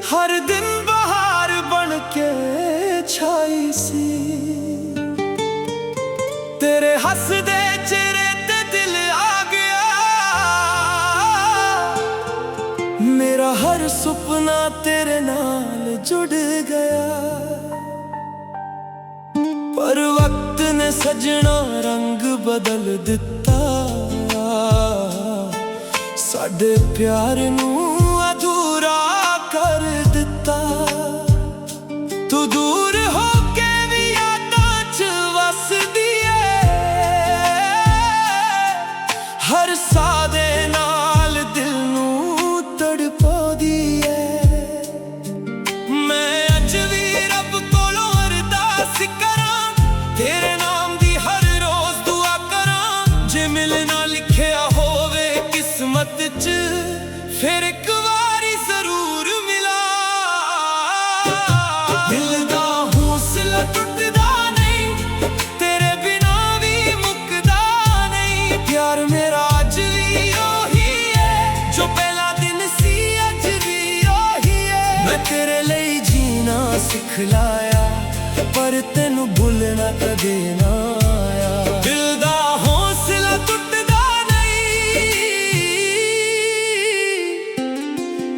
हर दिन बहार बन के छाई सी। तेरे हसदे चेहरे ते दिल आ गया, मेरा हर सुपना तेरे नाल जुड़ गया। पर वक्त ने सजना रंग बदल दिता, साडे प्यार नू अधूरा कर दिता। तू दूर हो के भी यादां च वसदी है, हर साह दे नाल दिल नू तड़पादी है। मैं अज भी रब कोलों अरदास करां, तेरे नाम दी हर रोज दुआ करां। जे मिलना लिखिया होवे किस्मत च, फिर एक वारी जरूर मिला। दिल दा हौसला टुटदा नहीं, तेरे बिना भी मुकदा नहीं। प्यार मेरा अज भी ओही है, जो पहला दिन सी अज भी ओही है। मैं तेरे लिए जीना सिखलाया, पर तेनू भुलना कदे ना आया। दिल दा हौसला टुटदा नहीं,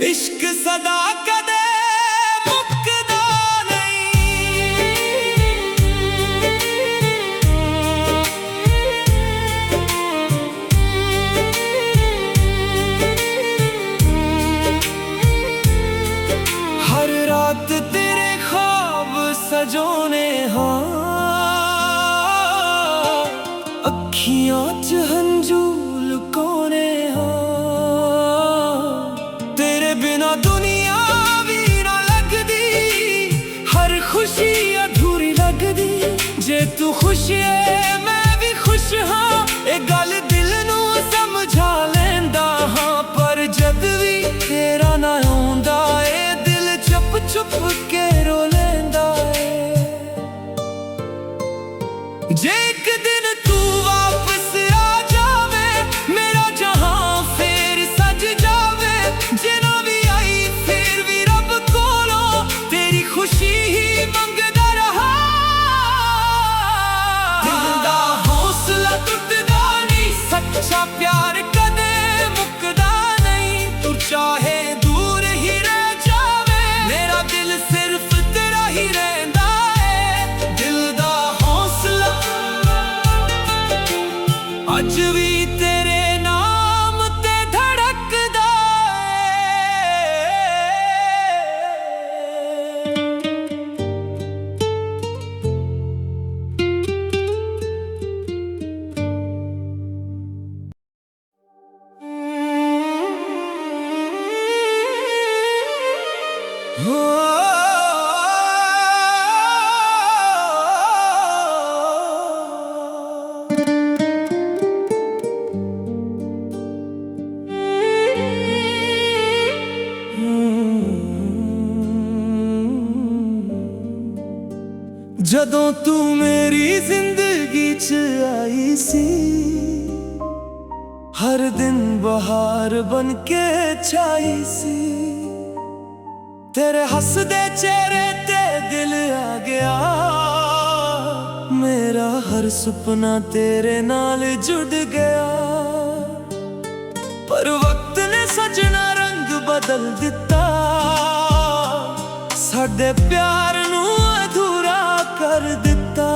इश्क सदा कदे मुकदा नहीं। हर रात तेरे ख्वाब सजोने हाँ, अखियां च हंजू लुकोने हाँ। तेरे बिना दुनिया भी ना लगदी, हर खुशी अधूरी लगदी। जे तू खुश है मैं भी खुश हाँ, ए गल दिल नू समझा लेंदा हाँ। पर जद भी तेरा ना आउंदा ए, दिल चुप चुप के रो लेंदा ए। जे एक दिन तू वापस आ जावे, मेरा जहां फिर सज जावे। जे ना भी आई फिर भी रब कोलों तेरी खुशी ही मंगदा रहा। दिल दा हौसला टुटदा नहीं, सच्चा प्यार कदे मुकदा नहीं। तू चाहे दूर ही रह जावे, मेरा दिल सिर्फ तेरा ही रहंदा है। दिल दा हौसला अज भी तेरे नाम ते धड़कदा जदों तू मेरी जिंदगी च आई सी, हर दिन बहार बन के छाई सी। तेरे हसदे चेहरे ते दिल आ गया, मेरा हर सुपना तेरे नाल जुड़ गया। पर वक्त ने सजना रंग बदल दिता, साडे प्यार नू अधूरा कर दिता।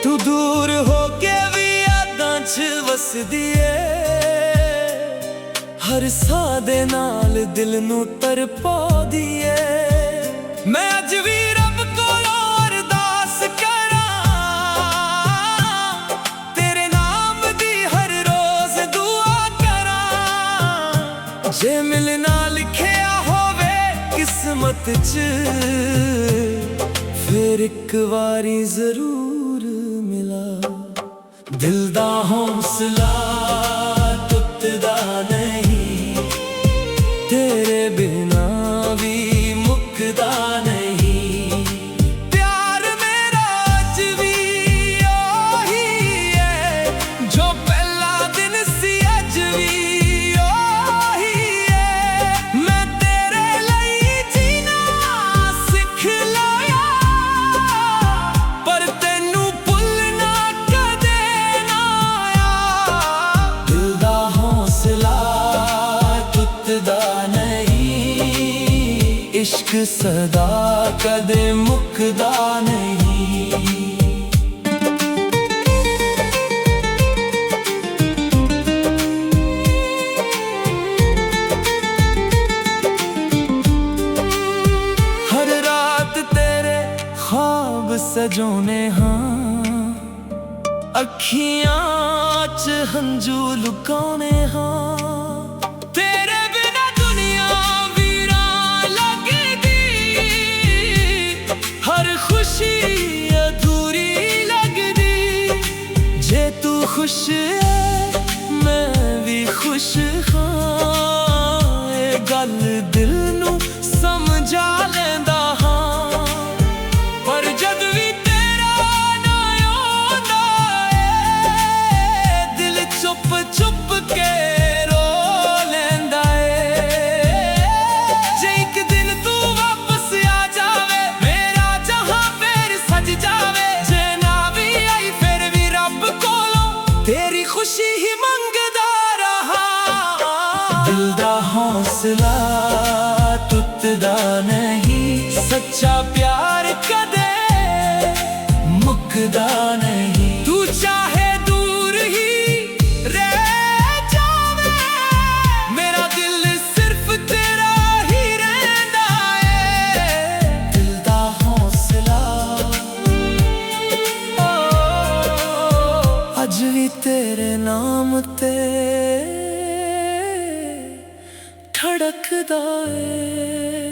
तू दूर हो के भी यादां च वसदी है, हर साह दे नाल दिल नू तरपादी है। मैं अज भी रब कोलों अरदास करां, तेरे नाम दी हर रोज दुआ करां। जे मिलना लिखिया होवे किस्मत च, फिर एक वारी जरूर मिला। दिल दा हौसला टुटदा नहीं, तेरे बिना भी मुकदा नहीं। प्यार मेरा अज भी ओही है, जो पहला दिन सी अज भी ओही है। मैं तेरे लिए इश्क सदा कदे मुकदा नहीं। हर रात तेरे ख्वाब सजोने हाँ, अखियां च हंजू लुकाने हाँ। तेरे बिना दुनिया वीरान लगदी, हर खुशी अधूरी लगदी। जे तू खुश है मैं भी खुश हाँ, ये गल दिल नू समझा लेंदा हाँ। पर जद भी चुप के रो लेंदा है। जे एक दिन तू वापस आ जावे, मेरा जहां फिर सज जावे। जे ना भी आई फिर भी रब कोलों तेरी खुशी ही मंगदा रहा। दिल दा हौसला टुटदा नहीं, सच्चा प्यार कदे मुकदा नहीं। तू चाहे अज भी तेरे नाम ते धड़कदा है।